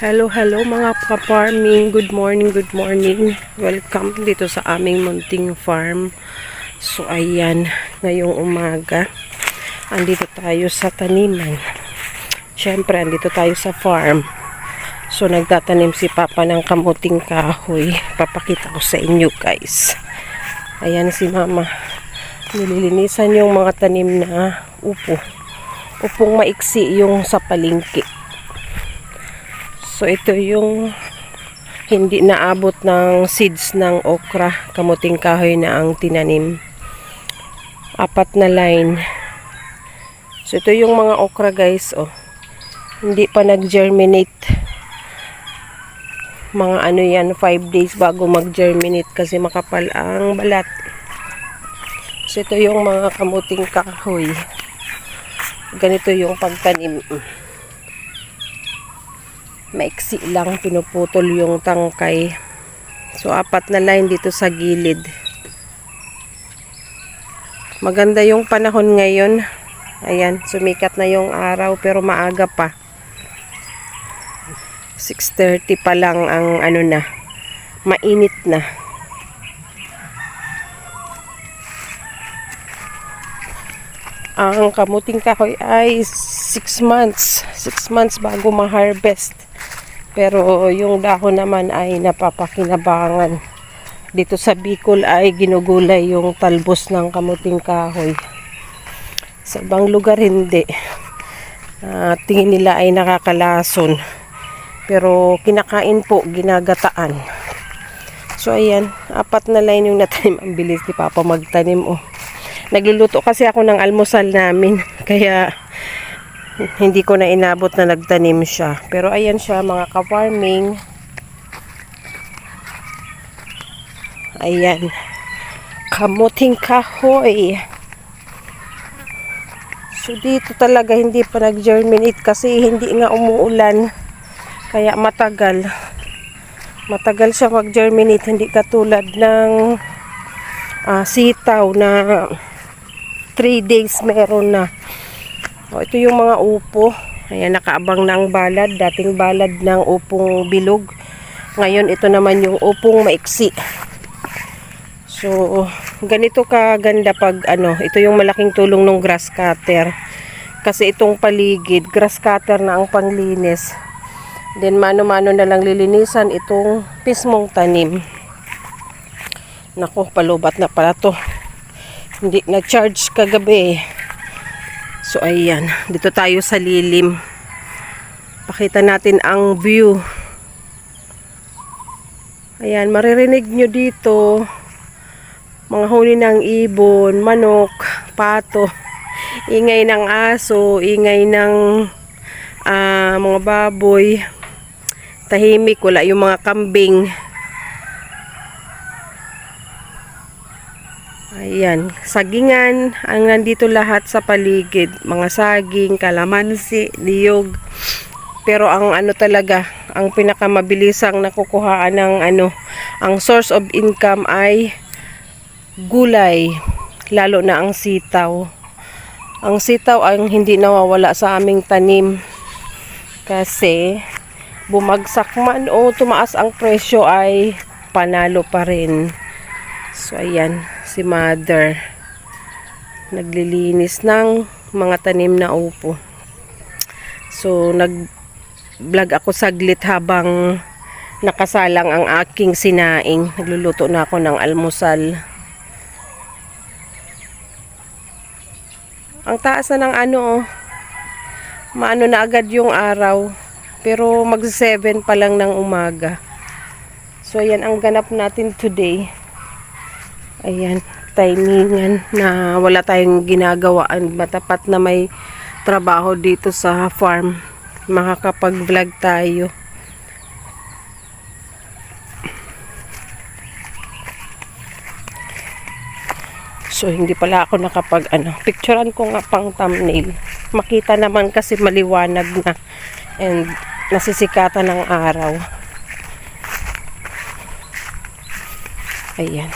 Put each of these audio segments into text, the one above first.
Hello, hello mga ka-farming. Good morning, good morning. Welcome dito sa aming munting farm. So, ayan, ngayong umaga, andito tayo sa taniman. Siyempre, andito tayo sa farm. So, nagtatanim si Papa ng kamuting kahoy. Papakita ko sa inyo, guys. Ayan si Mama. Nililinisan yung mga tanim na upo. Upong maiksi yung sa palengke. So, ito yung hindi naabot ng seeds ng okra, kamuting kahoy na ang tinanim. 4 na line. So, ito yung mga okra, guys. Oh. Hindi pa nag-germinate. Mga ano yan, 5 days bago mag-germinate kasi makapal ang balat. So, ito yung mga kamuting kahoy. Ganito yung pagtanim. Maiksi lang, pinuputol yung tangkay. So, 4 na line dito sa gilid. Maganda yung panahon ngayon. Ayan, sumikat na yung araw pero maaga pa. 6:30 pa lang ang ano na, mainit na. Ang kamuting kahoy ay 6 months. 6 months bago ma-harvest. Pero yung dahon naman ay napapakinabangan. Dito sa Bicol ay ginugulay yung talbos ng kamuting kahoy. Sa ibang lugar hindi. Tingin nila ay nakakalason. Pero kinakain po, ginagataan. So ayan, 4 na line yung natanim. Ang bilis ni Papa magtanim. Oh. Nagluluto kasi ako ng almusal namin. Kaya hindi ko na inabot na nagtanim siya. Pero ayan siya mga ka-farming. Ayan. Kamuting kahoy. So dito talaga hindi pa nag-germinate kasi hindi nga umuulan. Kaya matagal. Matagal siya mag-germinate. Hindi katulad ng sitaw na 3 days meron na. O, ito yung mga upo. Ayan, nakaabang na ang balad. Dating balad ng upong bilog. Ngayon, ito naman yung upong maiksi. So, ganito kaganda pag ano. Ito yung malaking tulong ng grass cutter. Kasi itong paligid, grass cutter na ang panglinis. Then, mano-mano na lang lilinisan itong pismong tanim. Naku, palubat na pala to. Hindi na-charge kagabi. So, ayan. Dito tayo sa lilim. Pakita natin ang view. Ayan, maririnig nyo dito. Mga huni ng ibon, manok, pato. Ingay ng aso, ingay ng mga baboy. Tahimik, wala yung mga kambing. Ayan, sagingan ang nandito lahat sa paligid, mga saging, kalamansi, niyog. Pero ang ano talaga, ang pinakamabilisang nakukuhaan ng ano, ang source of income ay gulay, lalo na ang sitaw. Ang sitaw ang hindi nawawala sa aming tanim kasi bumagsak man o tumaas ang presyo ay panalo pa rin. So, ayan, si Mother naglilinis ng mga tanim na upo. So, nag-vlog ako saglit habang nakasalang ang aking sinaing. Nagluluto na ako ng almusal. Ang taas na ng ano, oh. Maano na agad yung araw. Pero mag-7 pa lang ng umaga. So, ayan ang ganap natin today. Ayan, timingan na wala tayong ginagawaan. Matapat na may trabaho dito sa farm. Makakapag-vlog tayo. So, hindi pala ako nakapag picturean ko nga pang thumbnail. Makita naman kasi maliwanag na. And nasisikatan ng araw. Ayan.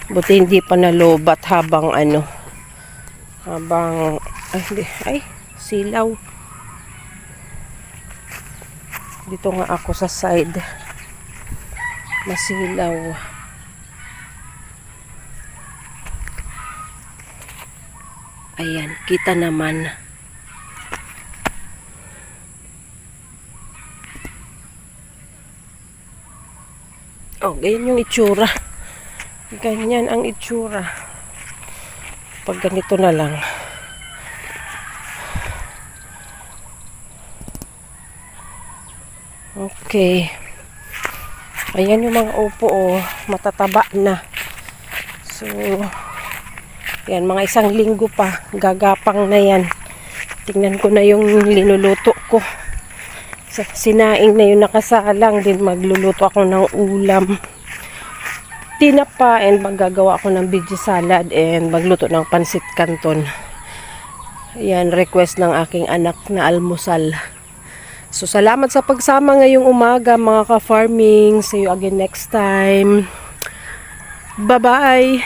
Buti hindi pa nalobat habang habang ay silaw. Dito nga ako sa side. Masilaw. Ayan, kita naman. Oh, ganyan yung itsura. Ganyan ang itsura. Pag ganito na lang. Okay. Ayan yung mga upo, oh. Matataba na. So, yan, mga 1 linggo pa. Gagapang na yan. Tingnan ko na yung linuluto ko. Sinaing na yung nakasalang. Din magluluto ako ng ulam. Tinapa and maggagawa ako ng veggie salad and magluto ng pansit canton. Yan, request ng aking anak na almusal. So, salamat sa pagsama ngayong umaga mga ka-farming. See you again next time. Bye-bye!